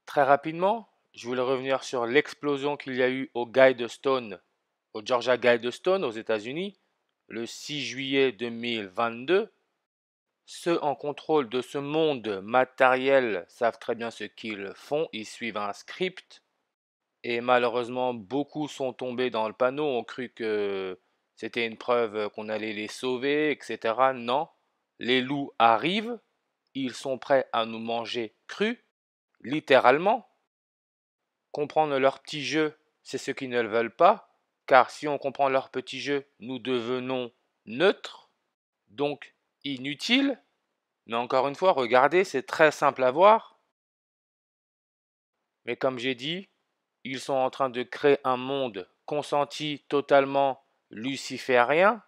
Très rapidement, je voulais revenir sur l'explosion qu'il y a eu au Guidestone, au Georgia Guidestone aux États-Unis, le 6 juillet 2022. Ceux en contrôle de ce monde matériel savent très bien ce qu'ils font, ils suivent un script et malheureusement beaucoup sont tombés dans le panneau, ont cru que c'était une preuve qu'on allait les sauver, etc. Non, les loups arrivent, ils sont prêts à nous manger crus, littéralement. Comprendre leur petit jeu, c'est ce qu'ils ne veulent pas, car si on comprend leur petit jeu, nous devenons neutres, donc inutiles. Mais encore une fois, regardez, c'est très simple à voir. Mais comme j'ai dit, ils sont en train de créer un monde consenti totalement luciférien.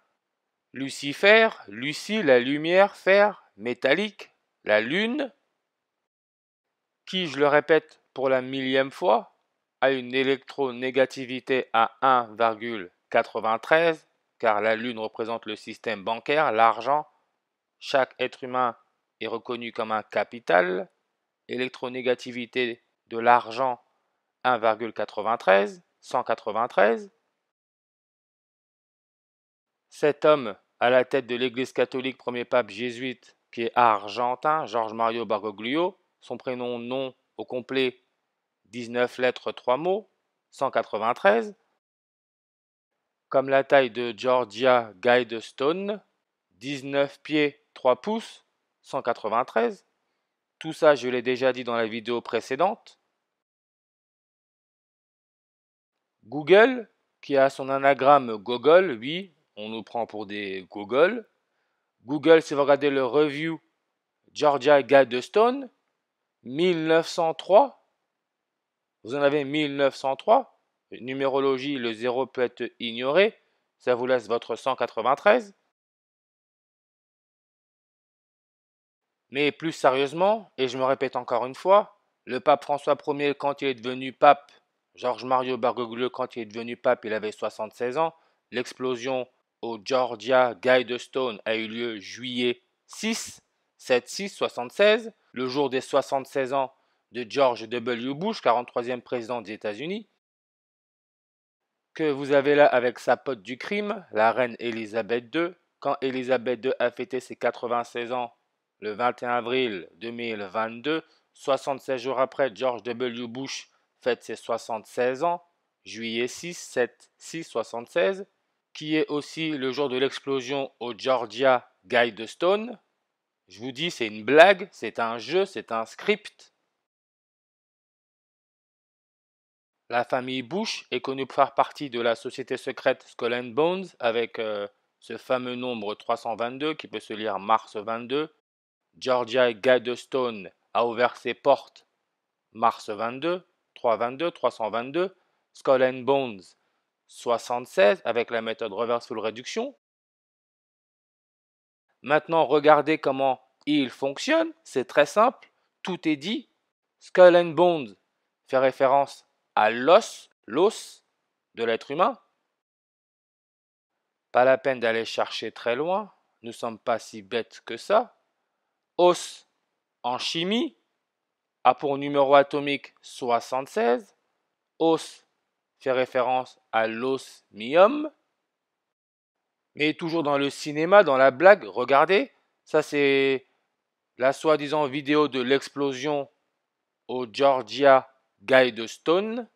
Lucifer, Lucie, la lumière, fer, métallique, la lune, qui, je le répète pour la millième fois, a une électronégativité à 1,93, car la lune représente le système bancaire, l'argent. Chaque être humain est reconnu comme un capital. Électronégativité de l'argent 1,93, 193. Cet homme à la tête de l'Église catholique, premier pape jésuite, qui est argentin, Jorge Mario Bergoglio, son prénom nom au complet 19 lettres 3 mots, 193. Comme la taille de Georgia Guidestone, 19 pieds 3 pouces, 193. Tout ça, je l'ai déjà dit dans la vidéo précédente. Google, qui a son anagramme Gogol, oui, on nous prend pour des Google. Google, si vous regardez le review Georgia Guidestone, 1903, vous en avez 1903, numérologie, le 0 peut être ignoré, ça vous laisse votre 193. Mais plus sérieusement, et je me répète encore une fois, le pape François Ier, quand il est devenu pape, Jorge Mario Bergoglio, quand il est devenu pape, il avait 76 ans. L'explosion au Georgia Guidestone a eu lieu juillet 6, 7-6, 76, le jour des 76 ans de George W. Bush, 43e président des États-Unis, que vous avez là avec sa pote du crime, la reine Elisabeth II. Quand Elisabeth II a fêté ses 96 ans le 21 avril 2022, 76 jours après, George W. Bush fête ses 76 ans, juillet 6, 7, 6, 76, qui est aussi le jour de l'explosion au Georgia Guidestone. Je vous dis, c'est une blague, c'est un jeu, c'est un script. La famille Bush est connue pour faire partie de la société secrète Skull and Bones avec ce fameux nombre 322 qui peut se lire mars 22. Georgia Guidestone a ouvert ses portes mars 22, 322, 322. Skull and Bones 76 avec la méthode reversible réduction. Maintenant, regardez comment il fonctionne. C'est très simple. Tout est dit. Skull and Bones fait référence à l'os de l'être humain. Pas la peine d'aller chercher très loin. Nous ne sommes pas si bêtes que ça. Os en chimie a pour numéro atomique 76. Os fait référence à l'osmium. Mais toujours dans le cinéma, dans la blague, regardez, ça c'est la soi-disant vidéo de l'explosion au Georgia Guidestone.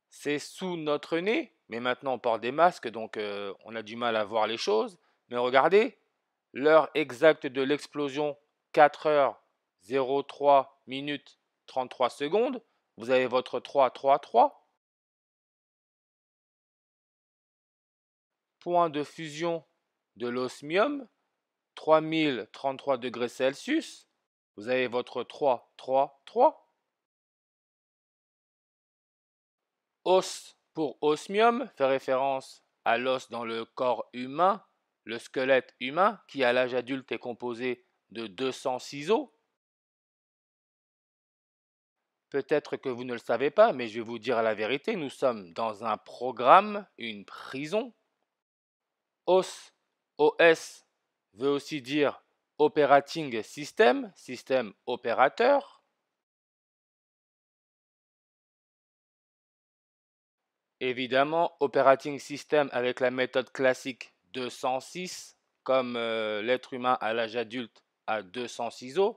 C'est sous notre nez, mais maintenant on porte des masques, donc on a du mal à voir les choses. Mais regardez, l'heure exacte de l'explosion, 4h03 minutes 33 secondes. Vous avez votre 333. Point de fusion de l'osmium, 3033 degrés Celsius. Vous avez votre 333. Os pour osmium fait référence à l'os dans le corps humain, le squelette humain qui à l'âge adulte est composé de 206 os. Peut-être que vous ne le savez pas, mais je vais vous dire la vérité, nous sommes dans un programme, une prison. Os, OS veut aussi dire operating system, système opérateur. Évidemment, operating system avec la méthode classique 206, comme l'être humain à l'âge adulte a 206 os.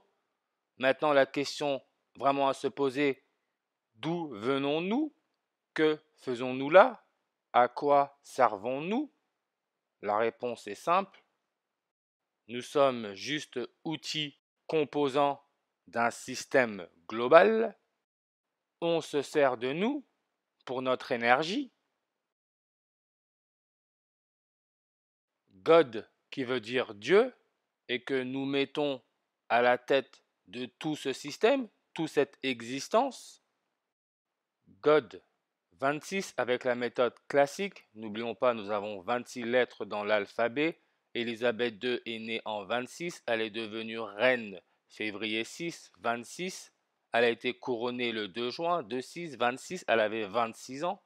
Maintenant, la question vraiment à se poser, d'où venons-nous? Que faisons-nous là? À quoi servons-nous? La réponse est simple. Nous sommes juste outils composants d'un système global. On se sert de nous pour notre énergie. God, qui veut dire Dieu, et que nous mettons à la tête de tout ce système, toute cette existence. God 26 avec la méthode classique. N'oublions pas, nous avons 26 lettres dans l'alphabet. Élisabeth II est née en 26. Elle est devenue reine février 6, 26. Elle a été couronnée le 2 juin, 2-6, 26. Elle avait 26 ans.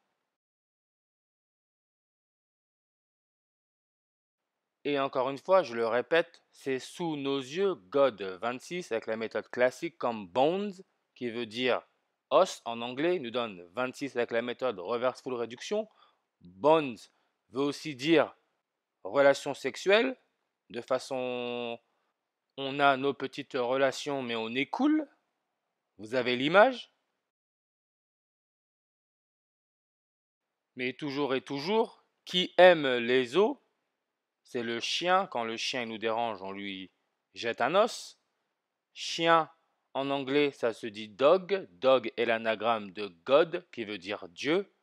Et encore une fois, je le répète, c'est sous nos yeux, God 26 avec la méthode classique comme Bones, qui veut dire os en anglais, nous donne 26 avec la méthode reverse full réduction. Bones veut aussi dire relation sexuelle, de façon on a nos petites relations mais on écoule. Vous avez l'image. Mais toujours et toujours, qui aime les os, c'est le chien. Quand le chien nous dérange, on lui jette un os. Chien, en anglais, ça se dit dog. Dog est l'anagramme de God, qui veut dire Dieu,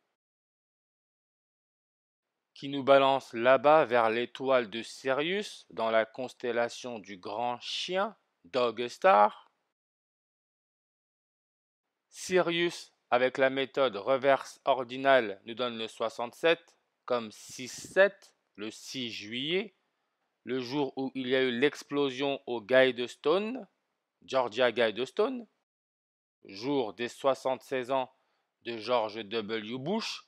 qui nous balance là-bas vers l'étoile de Sirius, dans la constellation du grand chien, Dog Star. Sirius, avec la méthode reverse ordinale, nous donne le 67, comme 6-7, le 6 juillet, le jour où il y a eu l'explosion au Guidestone, Georgia Guidestone, jour des 76 ans de George W. Bush.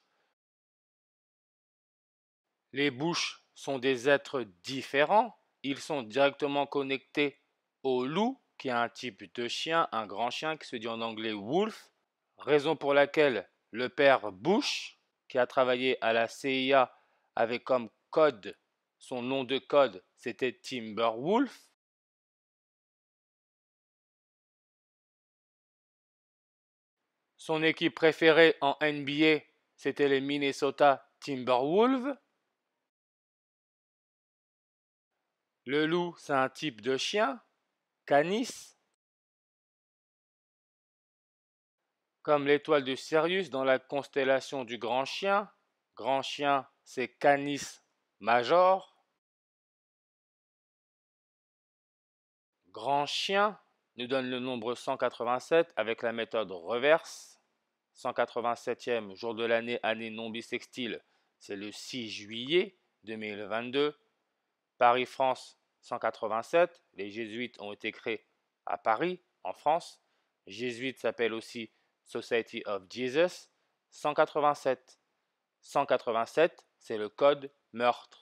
Les Bush sont des êtres différents. Ils sont directement connectés au loup, qui est un type de chien, un grand chien qui se dit en anglais wolf. Raison pour laquelle le père Bush, qui a travaillé à la CIA, avait comme code, son nom de code, c'était Timberwolf. Son équipe préférée en NBA, c'était les Minnesota Timberwolves. Le loup, c'est un type de chien, Canis, comme l'étoile de Sirius dans la constellation du grand chien. Grand chien, c'est Canis Major. Grand chien nous donne le nombre 187 avec la méthode reverse. 187e jour de l'année, année non bissextile, c'est le 6 juillet 2022. Paris-France 187, les jésuites ont été créés à Paris, en France. Jésuites s'appelle aussi Society of Jesus. 187. 187, c'est le code meurtre.